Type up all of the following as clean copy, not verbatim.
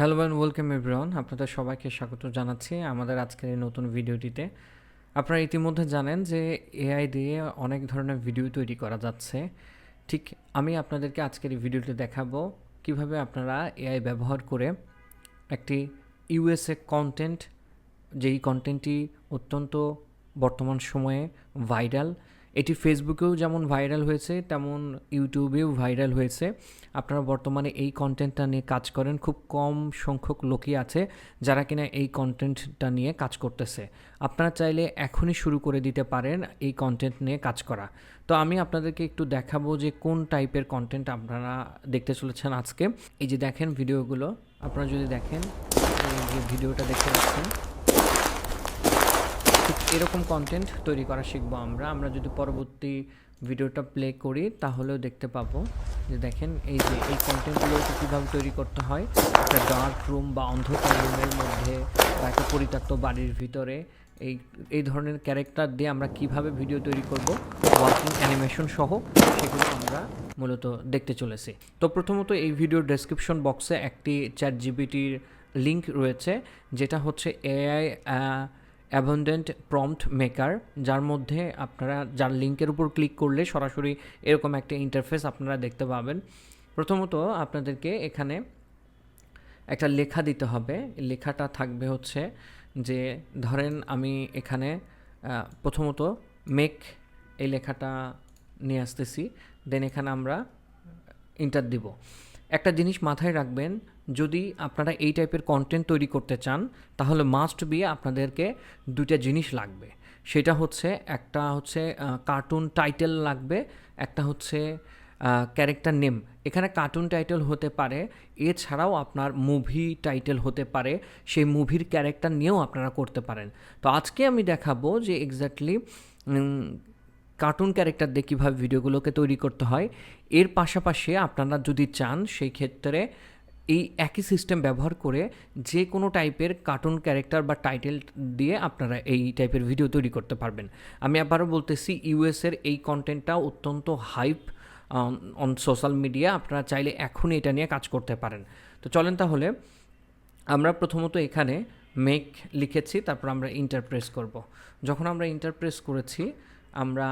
Hello and welcome everyone, আপনাদের সবাইকে স্বাগত জানাচ্ছি আমাদের আজকের এই নতুন ভিডিওটিতে। আপনারা ইতিমধ্যে জানেন যে এআই দিয়ে অনেক ধরনের ভিডিও তৈরি করা যাচ্ছে। ঠিক আমি আপনাদেরকে আজকের এই ভিডিওটি দেখাবো কিভাবে আপনারা এআই ব্যবহার করে একটি ইউএসএ কন্টেন্ট, যেই কন্টেন্টটি অত্যন্ত বর্তমান সময়ে ভাইরাল, এটি ফেসবুকেও যেমন ভাইরাল হয়েছে তেমন ইউটিউবেও ভাইরাল হয়েছে। আপনারা বর্তমানে এই কন্টেন্টটা নিয়ে কাজ করেন, খুব কম সংখ্যক লোকই আছে যারা কিনা এই কন্টেন্টটা নিয়ে কাজ করতেছে। আপনারা চাইলে এখনই শুরু করে দিতে পারেন এই কন্টেন্ট নিয়ে কাজ করা। তো আমি আপনাদেরকে একটু দেখাবো যে কোন টাইপের কন্টেন্ট আপনারা দেখতে চলেছেন আজকে। এই যে দেখেন ভিডিওগুলো, আপনারা যদি দেখেন এই যে ভিডিওটা দেখতে পাচ্ছেন, ঠিক এরকম কন্টেন্ট তৈরি করা শিখবো আমরা যদি পরবর্তী ভিডিওটা প্লে করি তাহলেও দেখতে পাবো যে দেখেন এই যে এই কন্টেন্টগুলোকে কীভাবে তৈরি করতে হয় একটা ডার্ক রুম বা অন্ধকার রুমের মধ্যে বা একটা পরিত্যক্ত বাড়ির ভিতরে এই ধরনের ক্যারেক্টার দিয়ে আমরা কিভাবে ভিডিও তৈরি করব ওয়ার্কিং অ্যানিমেশন সহ, সেগুলো আমরা মূলত দেখতে চলেছি। তো প্রথমত এই ভিডিওর ডেসক্রিপশন বক্সে একটি চ্যাট জিপিটির লিঙ্ক রয়েছে, যেটা হচ্ছে এআই অ্যাবান্ডেন্ট প্রম্পট মেকার, যার লিঙ্কের উপর ক্লিক করলে সরাসরি এরকম একটা ইন্টারফেস আপনারা দেখতে পাবেন। প্রথমত আপনাদেরকে এখানে একটা লেখা দিতে হবে। লেখাটা থাকবে হচ্ছে যে, ধরেন আমি এখানে প্রথমত মেক এই লেখাটা নিয়ে আসতেছি, দেন এখানে আমরা ইন্টার দিব। একটা জিনিস মাথায় রাখবেন, যদি আপনারা এই টাইপের কন্টেন্ট তৈরি করতে চান তাহলে মাস্ট বি আপনাদেরকে দুইটা জিনিস লাগবে। সেটা হচ্ছে একটা হচ্ছে কার্টুন টাইটেল লাগবে, একটা হচ্ছে ক্যারেক্টার নেম। এখানে কার্টুন টাইটেল হতে পারে, এছাড়াও আপনার মুভি টাইটেল হতে পারে, সেই মুভির ক্যারেক্টার নিয়েও আপনারা করতে পারেন। তো আজকে আমি দেখাবো যে এক্স্যাক্টলি কার্টুন ক্যারেক্টার দিয়ে কীভাবে ভিডিওগুলোকে তৈরি করতে হয়। এর পাশাপাশি আপনারা যদি চান সেই ক্ষেত্রে এই একই সিস্টেম ব্যবহার করে যে কোনো টাইপের কার্টুন ক্যারেক্টার বা টাইটেল দিয়ে আপনারা এই টাইপের ভিডিও তৈরি করতে পারবেন। আমি আবারও বলতেছি, ইউএসের এই কন্টেন্টটা অত্যন্ত হাইপ অন সোশ্যাল মিডিয়া। আপনারা চাইলে এখনই এটা নিয়ে কাজ করতে পারেন। তো চলেন তাহলে আমরা প্রথমত এখানে মেক লিখেছি, তারপর আমরা ইন্টারপ্রেস করব। যখন আমরা ইন্টারপ্রেস করেছি, আমরা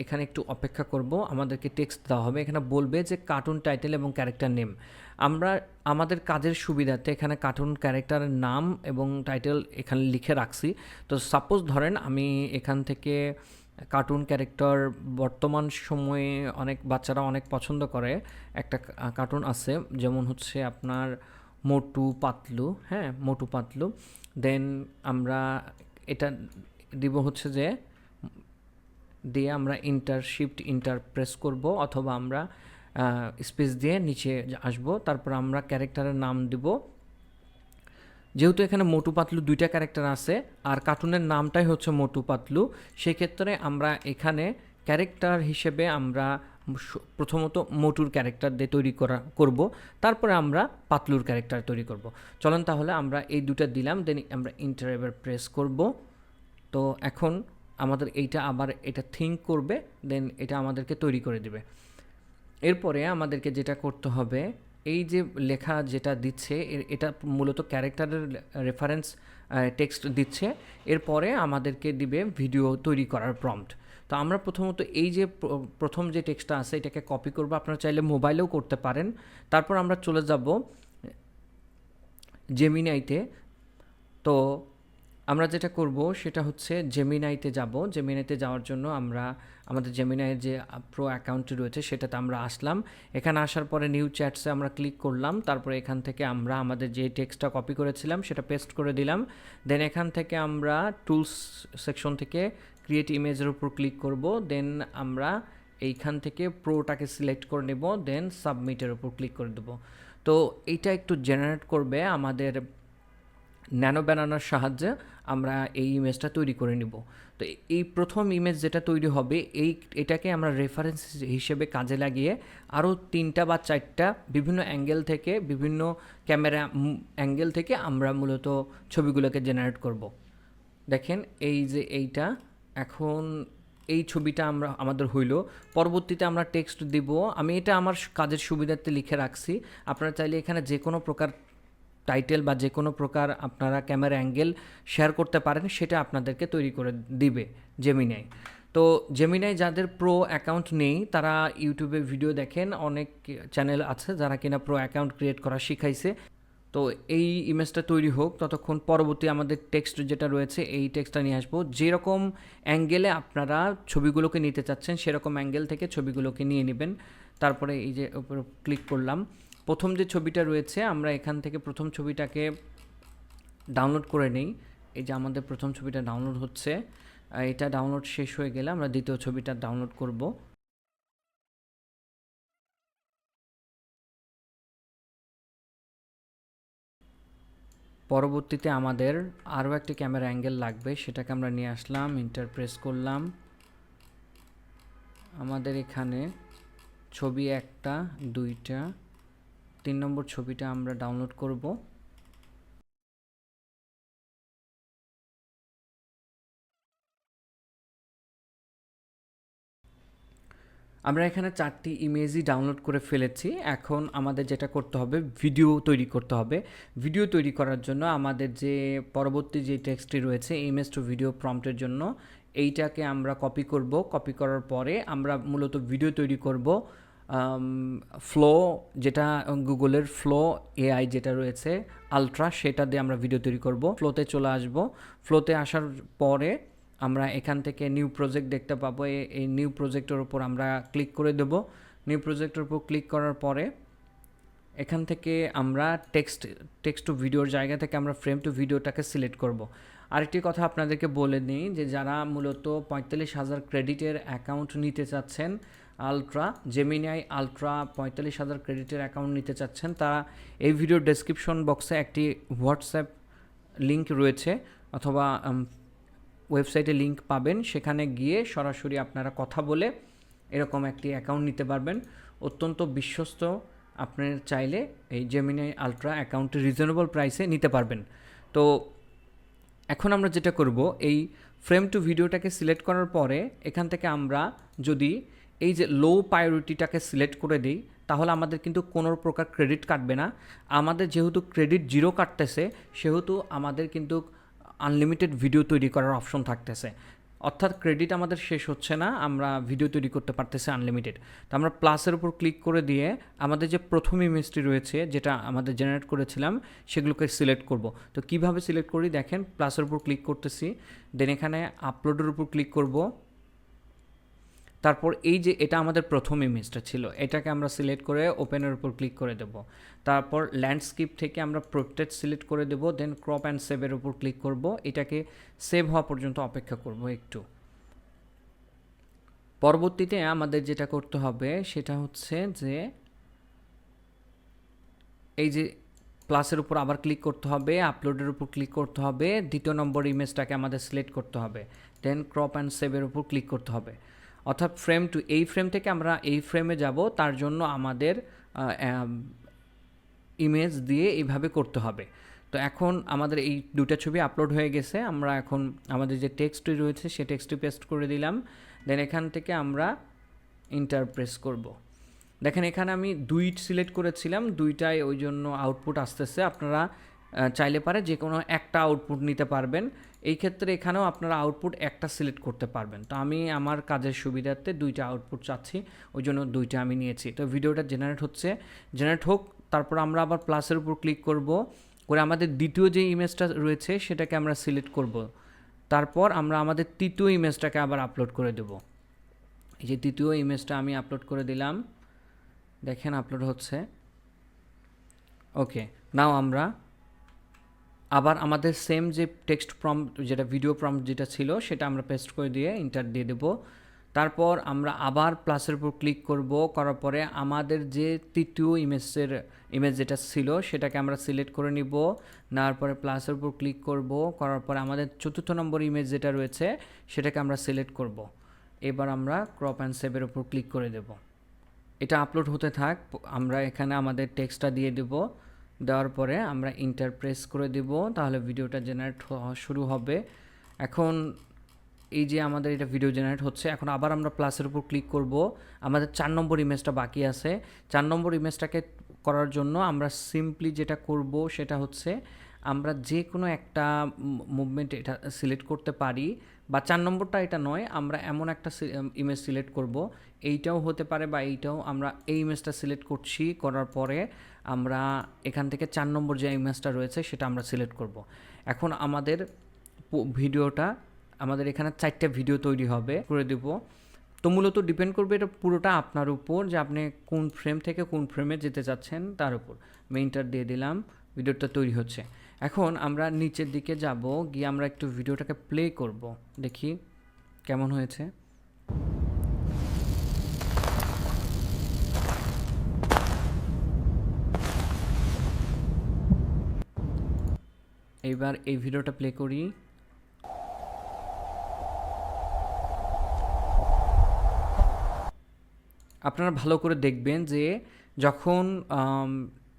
এখানে একটু অপেক্ষা করব, আমাদেরকে টেক্সট দেওয়া হবে। এখানে বলবে যে কার্টুন টাইটেল এবং ক্যারেক্টার নেম। আমরা আমাদের কাজের সুবিধার্থে এখানে কার্টুন ক্যারেক্টারের নাম এবং টাইটেল এখানে লিখে রাখছি। তো সাপোজ ধরেন আমি এখান থেকে কার্টুন ক্যারেক্টার, বর্তমান সময়ে অনেক বাচ্চারা অনেক পছন্দ করে একটা কার্টুন আছে, যেমন হচ্ছে আপনার মোটু পাতলু। হ্যাঁ, মোটু পাতলু। দেন আমরা এটা দিব হচ্ছে যে দিয়ে আমরা শিফট ইন্টার প্রেস করব, অথবা আমরা স্পেস দিয়ে নিচে আসব। তারপর আমরা ক্যারেক্টারের নাম দিব। যেহেতু এখানে মোটু পাতলু দুইটা ক্যারেক্টার আছে আর কার্টুনের নামটাই হচ্ছে মোটু পাতলু, সেক্ষেত্রে আমরা এখানে ক্যারেক্টার হিসেবে আমরা প্রথমত মোটুর ক্যারেক্টার দিয়ে তৈরি করব, তারপরে আমরা পাতলুর ক্যারেক্টার তৈরি করব। চলেন তাহলে আমরা এই দুটা দিলাম, দেন আমরা ইন্টার এবার প্রেস করব। তো এখন আমাদের এটা থিঙ্ক করবে, দেন এটা আমাদেরকে তৈরি করে দিবে। এরপরে আমাদেরকে যেটা করতে হবে, এই যে লেখা যেটা দিচ্ছে এটা মূলত ক্যারেক্টারের রেফারেন্স টেক্সট দিচ্ছে। এরপরে আমাদেরকে দিবে ভিডিও তৈরি করার প্রম্পট। তো আমরা প্রথমত এই যে প্রথম যে টেক্সটটা আছে এটাকে কপি করব, আপনারা চাইলে মোবাইলেও করতে পারেন। তারপর আমরা চলে যাব জেমিনাইতে। তো আমরা যেটা করব সেটা হচ্ছে জেমিনাইতে যাব। জেমিনাইতে যাওয়ার জন্য আমরা আমাদের জেমিনাইয়ের যে প্রো অ্যাকাউন্টটি রয়েছে সেটাতে আমরা আসলাম। এখানে আসার পরে নিউ চ্যাটসে আমরা ক্লিক করলাম। তারপরে এখান থেকে আমরা আমাদের যে টেক্সটটা কপি করেছিলাম সেটা পেস্ট করে দিলাম। দেন এখান থেকে আমরা টুলস সেকশন থেকে ক্রিয়েট ইমেজের উপর ক্লিক করব। দেন আমরা এইখান থেকে প্রোটাকে সিলেক্ট করে নেব, দেন সাবমিটের উপর ক্লিক করে দেব। তো এইটা একটু জেনারেট করবে আমাদের ন্যানো ব্যানানার সাহায্যে আমরা এই ইমেজটা তৈরি করে নিব। তো এই প্রথম ইমেজ যেটা তৈরি হবে এটাকে আমরা রেফারেন্স হিসেবে কাজে লাগিয়ে আরও 3টা বা 4টা বিভিন্ন অ্যাঙ্গেল থেকে, বিভিন্ন ক্যামেরা অ্যাঙ্গেল থেকে আমরা মূলত ছবিগুলোকে জেনারেট করব। দেখেন এই যে এইটা এখন এই ছবিটা আমাদের হইল। পরবর্তীতে আমরা টেক্সট দিব। আমি এটা আমার কাজের সুবিধার্থে লিখে রাখছি, আপনারা চাইলে এখানে যে কোনো প্রকার টাইটেল বা যে কোনো প্রকার আপনারা ক্যামেরা অ্যাঙ্গেল শেয়ার করতে পারেন, সেটা আপনাদেরকে তৈরি করে দিবে জেমিনাই। তো জেমিনাই যাদের প্রো অ্যাকাউন্ট নেই তারা ইউটিউবে ভিডিও দেখেন, অনেক চ্যানেল আছে যারা কিনা প্রো অ্যাকাউন্ট ক্রিয়েট করা শিখাইছে। তো এই ইমেজটা তৈরি হোক, ততক্ষণ পরবর্তী আমাদের টেক্সট যেটা রয়েছে এই টেক্সটটা নিয়ে আসবো। যেরকম অ্যাঙ্গেলে আপনারা ছবিগুলোকে নিতে চাচ্ছেন সেরকম অ্যাঙ্গেল থেকে ছবিগুলোকে নিয়ে নেবেন। তারপরে এই যে উপর ক্লিক করলাম, প্রথম যে ছবিটা রয়েছে আমরা এখান থেকে প্রথম ছবিটাকে ডাউনলোড করে নেই। এই যে আমাদের প্রথম ছবিটা ডাউনলোড হচ্ছে, এটা ডাউনলোড শেষ হয়ে গেলে আমরা দ্বিতীয় ছবিটা ডাউনলোড করব। পরবর্তীতে আমাদের আরও একটি ক্যামেরা অ্যাঙ্গেল লাগবে, সেটাকে আমরা নিয়ে আসলাম, ইন্টার প্রেস করলাম। আমাদের এখানে ছবি 1টা 2টা 3 নম্বর ছবিটা আমরা ডাউনলোড করব। আমরা এখানে 4টি ইমেজই ডাউনলোড করে ফেলেছি। এখন আমাদের যেটা করতে হবে, ভিডিও তৈরি করতে হবে। ভিডিও তৈরি করার জন্য আমাদের যে পরবর্তী যে টেক্সটটি রয়েছে ইমেজ টু ভিডিও প্রম্পটের জন্য, এইটাকে আমরা কপি করব। কপি করার পরে আমরা মূলত ভিডিও তৈরি করব ফ্লো, যেটা গুগলের ফ্লো এআই যেটা রয়েছে আলট্রা, সেটা দিয়ে আমরা ভিডিও তৈরি করব। ফ্লোতে চলে আসব। ফ্লোতে আসার পরে আমরা এখান থেকে নিউ প্রজেক্ট দেখতে পাবো। এই নিউ প্রজেক্টের উপর আমরা ক্লিক করে দেব। নিউ প্রজেক্টের উপর ক্লিক করার পরে এখান থেকে আমরা টেক্সট টু ভিডিওর জায়গা থেকে আমরা ফ্রেম টু ভিডিওটাকে সিলেক্ট করব। আরেকটি কথা আপনাদেরকে বলে নিই যে যারা মূলত 45,000 ক্রেডিটের অ্যাকাউন্ট নিতে চাচ্ছেন, আলট্রা জেমিনাই আলট্রা 45,000 ক্রেডিটের অ্যাকাউন্ট নিতে চাচ্ছেন, তারা এই ভিডিওর ডেসক্রিপশন বক্সে একটি হোয়াটসঅ্যাপ লিঙ্ক রয়েছে অথবা ওয়েবসাইটে লিঙ্ক পাবেন, সেখানে গিয়ে সরাসরি আপনারা কথা বলে এরকম একটি অ্যাকাউন্ট নিতে পারবেন। অত্যন্ত বিশ্বস্ত, আপনার চাইলে এই জেমিনাই আলট্রা অ্যাকাউন্টে রিজনেবল প্রাইসে নিতে পারবেন। তো এখন আমরা যেটা করব, এই ফ্রেম টু ভিডিওটাকে সিলেক্ট করার পরে এখান থেকে আমরা যদি এই যে লো প্রায়োরিটিটাকে সিলেক্ট করে দিই তাহলে আমাদের কিন্তু কোনো প্রকার ক্রেডিট কাটবে না। আমাদের যেহেতু ক্রেডিট 0 কাটতেছে সেহেতু আমাদের কিন্তু আনলিমিটেড ভিডিও তৈরি করার অপশন থাকতেছে, অর্থাৎ ক্রেডিট আমাদের শেষ হচ্ছে না, আমরা ভিডিও তৈরি করতে পারতেছি আনলিমিটেড। তো আমরা প্লাসের উপর ক্লিক করে দিয়ে আমাদের যে প্রথম ইমেজটি রয়েছে যেটা আমাদের জেনারেট করেছিলাম সেগুলোকে সিলেক্ট করব। তো কিভাবে সিলেক্ট করি দেখেন, প্লাসের উপর ক্লিক করতেছি, দেন এখানে আপলোডের উপর ক্লিক করব। তারপর এই যে এটা আমাদের প্রথম ইমেজটা ছিল, এটাকে আমরা সিলেক্ট করে ওপেনের উপর ক্লিক করে দেব। তারপর ল্যান্ডস্কেপ থেকে আমরা প্রোটেক্ট সিলেক্ট করে দেব, দেন ক্রপ অ্যান্ড সেভের উপর ক্লিক করব। এটাকে সেভ হওয়া পর্যন্ত অপেক্ষা করব একটু। পরবর্তীতে আমাদের যেটা করতে হবে সেটা হচ্ছে যে এই যে প্লাসের উপর আবার ক্লিক করতে হবে, আপলোডের উপর ক্লিক করতে হবে, দ্বিতীয় নম্বর ইমেজটাকে আমাদের সিলেক্ট করতে হবে, দেন ক্রপ অ্যান্ড সেভের উপর ক্লিক করতে হবে। অর্থাৎ ফ্রেম টু এই ফ্রেম থেকে আমরা এই ফ্রেমে যাব, তার জন্য আমাদের ইমেজ দিয়ে এইভাবে করতে হবে। তো এখন আমাদের এই দুটো ছবি আপলোড হয়ে গেছে, আমরা এখন আমাদের যে টেক্সটটি রয়েছে সেই টেক্সটটি পেস্ট করে দিলাম, দেন এখান থেকে আমরা ইন্টার প্রেস করব। দেখেন এখানে আমি 2 সিলেক্ট করেছিলাম, 2টাই ওই জন্য আউটপুট আসতেছে। আপনারা চাইলে পারে যে কোনো একটা আউটপুট নিতে পারবেন। এই ক্ষেত্রে এখানেও আপনারা আউটপুট একটা সিলেক্ট করতে পারবেন। তো আমি আমার কাজের সুবিধার্থে 2টা আউটপুট চাচ্ছি, ওই জন্য 2টা আমি নিয়েছি। তো ভিডিওটা জেনারেট হচ্ছে, জেনারেট হোক। তারপর আমরা আবার প্লাসের উপর ক্লিক করব, করে আমাদের দ্বিতীয় যে ইমেজটা রয়েছে সেটাকে আমরা সিলেক্ট করব। তারপর আমরা আমাদের তৃতীয় ইমেজটাকে আবার আপলোড করে দেব। এই যে তৃতীয় ইমেজটা আমি আপলোড করে দিলাম, দেখেন আপলোড হচ্ছে। ওকে, নাও আমরা আবার আমাদের সেম যে টেক্সট প্রম্পট যেটা ভিডিও প্রম্পট যেটা ছিল সেটা আমরা পেস্ট করে দিয়ে ইন্টার দিয়ে দেব। তারপর আমরা আবার প্লাসের উপর ক্লিক করব, করার পরে আমাদের যে তৃতীয় ইমেজ যেটা ছিল সেটাকে আমরা সিলেক্ট করে নিব, নেওয়ার পরে প্লাসের উপর ক্লিক করব, করার পরে আমাদের চতুর্থ নম্বর ইমেজ যেটা রয়েছে সেটাকে আমরা সিলেক্ট করব। এবার আমরা ক্রপ অ্যান্ড সেভের উপর ক্লিক করে দেব। এটা আপলোড হতে থাক, আমরা এখানে আমাদের টেক্সটটা দিয়ে দেব, দেওয়ার পরে আমরা ইন্টার প্রেস করে দেব, তাহলে ভিডিওটা জেনারেট শুরু হবে। এখন এই যে আমাদের এটা ভিডিও জেনারেট হচ্ছে, এখন আবার আমরা প্লাসের উপর ক্লিক করব। আমাদের 4 নম্বর ইমেজটা বাকি আছে, 4 নম্বর ইমেজটাকে করার জন্য আমরা সিম্পলি যেটা করব সেটা হচ্ছে আমরা যে কোনো একটা মুভমেন্ট এটা সিলেক্ট করতে পারি, বা 4 নম্বরটা এটা নয়, আমরা এমন একটা ইমেজ সিলেক্ট করব, এইটাও হতে পারে বা এইটাও, আমরা এই ইমেজটা সিলেক্ট করছি, করার পরে আমরা এখান থেকে 4 নম্বর যে ইমেজটা রয়েছে সেটা আমরা সিলেক্ট করব। এখন আমাদের ভিডিওটা, আমাদের এখানে 4টা ভিডিও তৈরি হবে করে দেব। তো মূলত ডিপেন্ড করবে এটা পুরোটা আপনার উপর, যে আপনি কোন ফ্রেম থেকে কোন ফ্রেমে যেতে চাচ্ছেন তার উপর। মেইনটার দিয়ে দিলাম, ভিডিওটা তৈরি হচ্ছে। এখন আমরা নিচের দিকে যাব, গিয়ে আমরা একটু ভিডিওটাকে প্লে করব, দেখি কেমন হয়েছে। এইবার এই ভিডিওটা প্লে করি। আপনারা ভালো করে দেখবেন যে যখন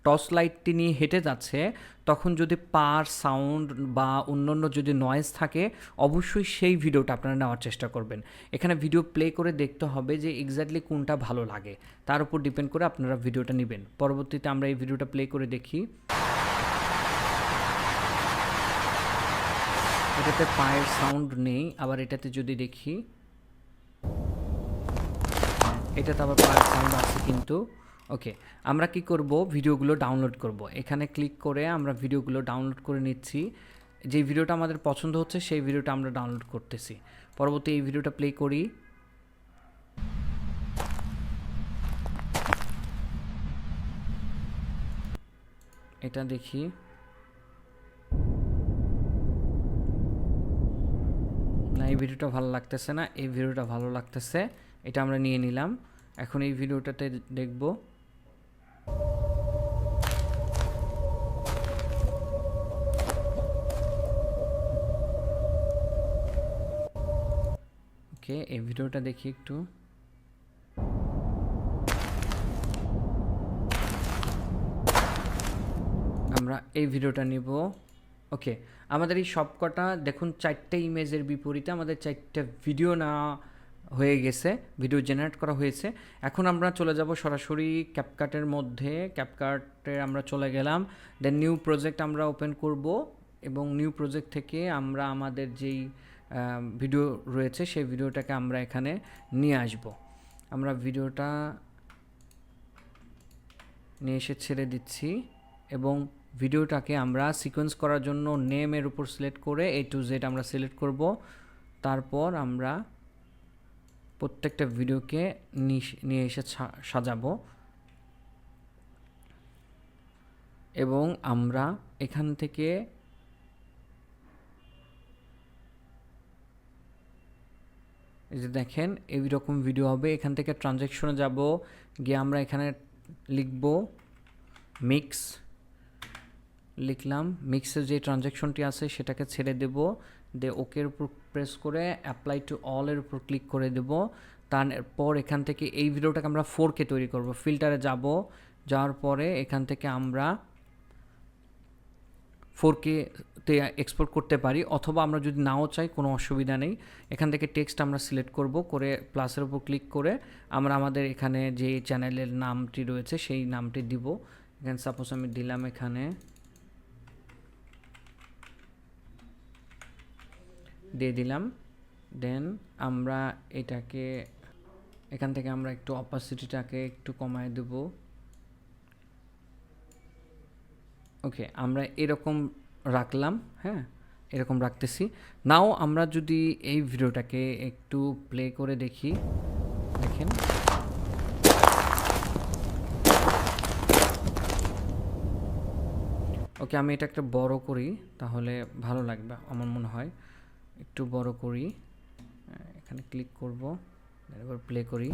টর্চ লাইটটি নিয়ে হেঁটে যাচ্ছে, তখন যদি পার সাউন্ড বা অন্যান্য যদি নয়েজ থাকে, অবশ্যই সেই ভিডিওটা আপনারা নেওয়ার চেষ্টা করবেন। এখানে ভিডিও প্লে করে দেখতে হবে যে এক্স্যাক্টলি কোনটা ভালো লাগে, তার উপর ডিপেন্ড করে আপনারা ভিডিওটা নেবেন। পরবর্তীতে আমরা এই ভিডিওটা প্লে করে দেখি। এটাতে পায়ের সাউন্ড নেই, আবার এটাতে যদি দেখি, এটাতে আবার পায়ের সাউন্ড আছে কিন্তু। ওকে, আমরা কি করব, ভিডিওগুলো ডাউনলোড করব। এখানে ক্লিক করে আমরা ভিডিওগুলো ডাউনলোড করে নিচ্ছি। যে ভিডিওটা আমাদের পছন্দ হচ্ছে সেই ভিডিওটা আমরা ডাউনলোড করতেছি। পরবর্তী এই ভিডিওটা প্লে করি। এটা দেখি, না এই ভিডিওটা ভালো লাগতেছে না, এই ভিডিওটা ভালো লাগতেছে, এটা আমরা নিয়ে নিলাম। এখন এই ভিডিওটাতে দেখব। ওকে, এই ভিডিওটা দেখি একটু। আমরা এই ভিডিওটা নিব। ওকে, আমাদের এই সবকটা দেখুন 4টে ইমেজের বিপরীতে আমাদের 4টা ভিডিও না হয়ে গেছে, ভিডিও জেনারেট করা হয়েছে। এখন আমরা চলে যাব সরাসরি ক্যাপকাটের মধ্যে। ক্যাপকাটে আমরা চলে গেলাম, দেন নিউ প্রজেক্ট আমরা ওপেন করব, এবং নিউ প্রজেক্ট থেকে আমরা আমাদের যেই ভিডিও রয়েছে সেই ভিডিওটাকে আমরা এখানে নিয়ে আসব। আমরা ভিডিওটা নিয়ে এসে ছেড়ে দিচ্ছি, এবং ভিডিওটাকে আমরা সিকোয়েন্স করার জন্য নেমের উপর সিলেক্ট করে A to Z আমরা সিলেক্ট করব। তারপর আমরা প্রত্যেকটা ভিডিওকে নিয়ে এসে সাজাবো, এবং আমরা এখান থেকে এই যে দেখেন এইরকম ভিডিও হবে। এখান থেকে ট্রানজ্যাকশনে যাব, গিয়ে আমরা এখানে লিখব মিক্স, লিখলাম। মিক্সের যে ট্রানজ্যাকশনটি আছে সেটাকে ছেড়ে দেব, ওকের উপর প্রেস করে অ্যাপ্লাই টু অলের উপর ক্লিক করে দেব। তারপর এখান থেকে এই ভিডিওটাকে আমরা 4K তৈরি করব। ফিল্টারে যাব, যাওয়ার পরে এখান থেকে আমরা 4K তে এক্সপোর্ট করতে পারি, অথবা আমরা যদি নাও চাই কোনো অসুবিধা নেই। এখান থেকে টেক্সট আমরা সিলেক্ট করব, করে প্লাসের উপর ক্লিক করে আমরা আমাদের এখানে যে চ্যানেলের নামটি রয়েছে সেই নামটি দিব। এখানে সাপোজ আমি দিলাম, এখানে দিয়ে দিলাম। দেন আমরা এটাকে এখান থেকে আমরা একটু অপাসিটিটাকে একটু কমায় দেব। ওকে, আমরা এরকম রাখলাম, হ্যাঁ এরকম রাখতেছি। নাও আমরা যদি এই ভিডিওটাকে একটু প্লে করে দেখি, দেখেন ওকে, আমি এটা একটা বড় করি তাহলে ভালো লাগবে আমার মনে হয়। একটু বড় করি, এখানে ক্লিক করব, এবার প্লে করি।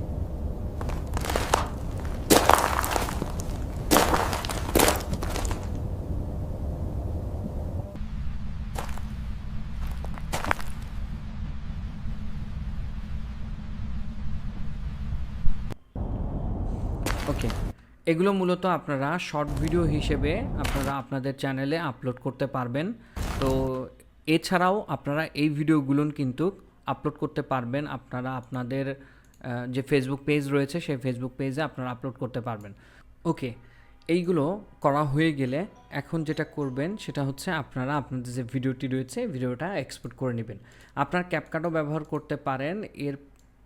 ওকে, এগুলো মূলত আপনারা শর্ট ভিডিও হিসেবে আপনারা আপনাদের চ্যানেলে আপলোড করতে পারবেন। তো এছাড়াও আপনারা এই ভিডিওগুলো কিন্তু আপলোড করতে পারবেন, আপনারা আপনাদের যে ফেসবুক পেজ রয়েছে সেই ফেসবুক পেজে আপনারা আপলোড করতে পারবেন। ওকে, এইগুলো করা হয়ে গেলে এখন যেটা করবেন সেটা হচ্ছে আপনারা আপনাদের যে ভিডিওটি রয়েছে ভিডিওটা এক্সপোর্ট করে নেবেন। আপনার ক্যাপকাটও ব্যবহার করতে পারেন, এর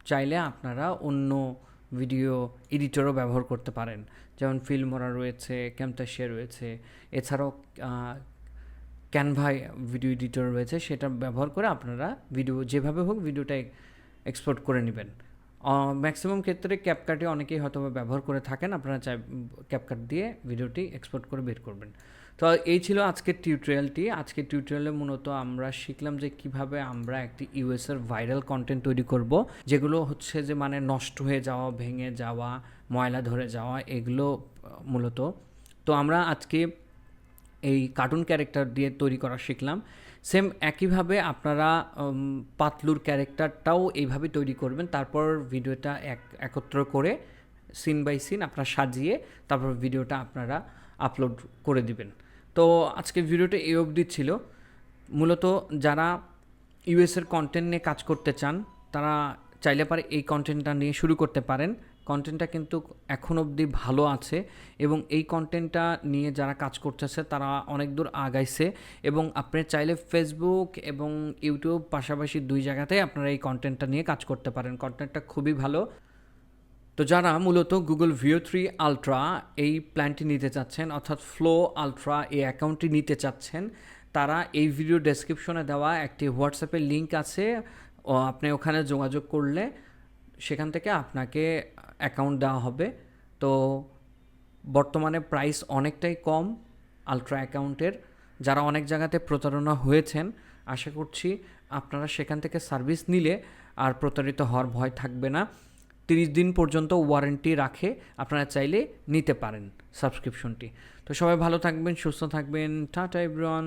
চাইলে আপনারা অন্য ভিডিও এডিটরও ব্যবহার করতে পারেন, যেমন ফিল্মোরা রয়েছে, ক্যামতাশিয়া রয়েছে, এছাড়াও ক্যানভা ভিডিও এডিটর রয়েছে, সেটা ব্যবহার করে আপনারা ভিডিও যেভাবে হোক ভিডিওটা এক্সপোর্ট করে নেবেন। ম্যাক্সিমাম ক্ষেত্রে ক্যাপকাটে অনেকেই হয়তো ব্যবহার করে থাকেন, আপনারা চাই ক্যাপকাট দিয়ে ভিডিওটি এক্সপোর্ট করে বের করবেন। তো এই ছিল আজকের টিউটোরিয়ালটি। আজকের টিউটোরিয়ালে মূলত আমরা শিখলাম যে কিভাবে আমরা একটি ইউএসের ভাইরাল কন্টেন্ট তৈরি করব, যেগুলো হচ্ছে যে মানে নষ্ট হয়ে যাওয়া, ভেঙে যাওয়া, ময়লা ধরে যাওয়া, এগুলো মূলত। তো আমরা আজকে এই কার্টুন ক্যারেক্টার দিয়ে তৈরি করা শিখলাম। সেম একইভাবে আপনারা পাতলুর ক্যারেক্টারটাও এইভাবে তৈরি করবেন, তারপর ভিডিওটা একত্র করে সিন বাই সিন আপনারা সাজিয়ে তারপর ভিডিওটা আপনারা আপলোড করে দিবেন। তো আজকে ভিডিওটা এই অবধি ছিল। মূলত যারা ইউএসের কন্টেন্ট নিয়ে কাজ করতে চান তারা চাইলে পারে এই কন্টেন্টটা নিয়ে শুরু করতে পারেন। কন্টেন্টটা কিন্তু এখন অবধি ভালো আছে এবং এই কন্টেন্টটা নিয়ে যারা কাজ করতেছে তারা অনেক দূর আগাইছে, এবং আপনি চাইলে ফেসবুক এবং ইউটিউব পাশাপাশি দুই জায়গাতেই আপনারা এই কন্টেন্টটা নিয়ে কাজ করতে পারেন। কন্টেন্টটা খুবই ভালো। তো যারা মূলত গুগল ভিও 3 আলট্রা এই প্ল্যানটি নিতে চাচ্ছেন, অর্থাৎ ফ্লো আলট্রা এই অ্যাকাউন্টটি নিতে চাচ্ছেন, তারা এই ভিডিও ডেসক্রিপশনে দেওয়া একটি হোয়াটসঅ্যাপের লিঙ্ক আছে, আপনি ওখানে যোগাযোগ করলে সেখান থেকে আপনাকে অ্যাকাউন্ট দেওয়া হবে। তো বর্তমানে প্রাইস অনেকটাই কম আলট্রা অ্যাকাউন্টের। যারা অনেক জায়গাতে প্রতারণা হয়েছেন, আশা করছি আপনারা সেখান থেকে সার্ভিস নিলে আর প্রতারিত হওয়ার ভয় থাকবে না। 30 দিন পর্যন্ত ওয়ারেন্টি রাখে, আপনারা চাইলে নিতে পারেন সাবস্ক্রিপশনটি। তো সবাই ভালো থাকবেন, সুস্থ থাকবেন। Tata everyone.